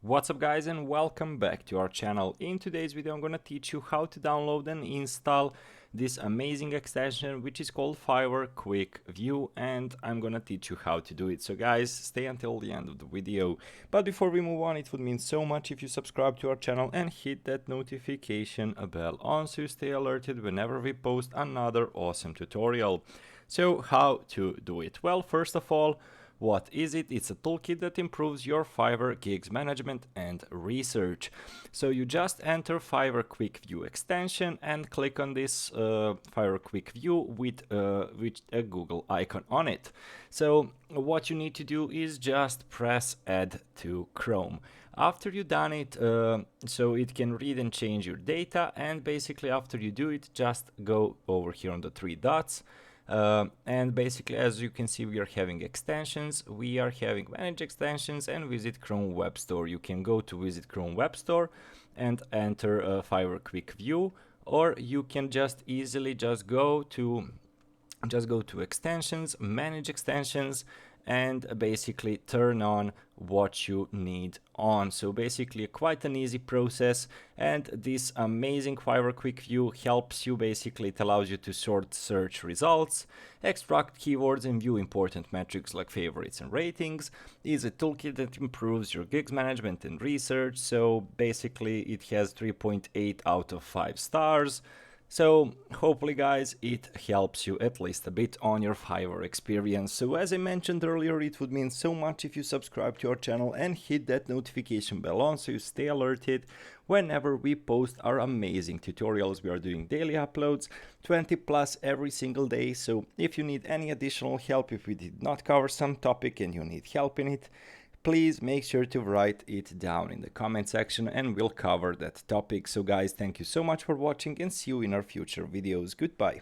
What's up guys, and welcome back to our channel. In today's video I'm gonna teach you how to download and install this amazing extension which is called Fiverr Quick View, and I'm gonna teach you how to do it. So guys, stay until the end of the video. But before we move on, it would mean so much if you subscribe to our channel and hit that notification bell on so you stay alerted whenever we post another awesome tutorial. So how to do it? Well, first of all, what is it? It's a toolkit that improves your Fiverr gigs management and research. So you just enter Fiverr Quick View extension and click on this Fiverr Quick View with a Google icon on it. So what you need to do is just press Add to Chrome. After you've done it, so it can read and change your data, and basically after you do it, just go over here on the three dots. And basically, as you can see, we are having extensions, we are having manage extensions and visit Chrome Web Store. You can go to visit Chrome Web Store and enter Fiverr Quick View, or you can just easily go to extensions, manage extensions, and basically turn on what you need on. So basically quite an easy process, and this amazing Fiverr Quick View helps you. Basically it allows you to sort search results, extract keywords, and view important metrics like favorites and ratings. It's a toolkit that improves your gigs management and research. So basically it has 3.8 out of 5 stars. So hopefully guys, it helps you at least a bit on your Fiverr experience. So as I mentioned earlier, it would mean so much if you subscribe to our channel and hit that notification bell on so you stay alerted whenever we post our amazing tutorials. We are doing daily uploads, 20 plus every single day. So if you need any additional help, if we did not cover some topic and you need help in it, please make sure to write it down in the comment section and we'll cover that topic. So guys, thank you so much for watching and see you in our future videos. Goodbye.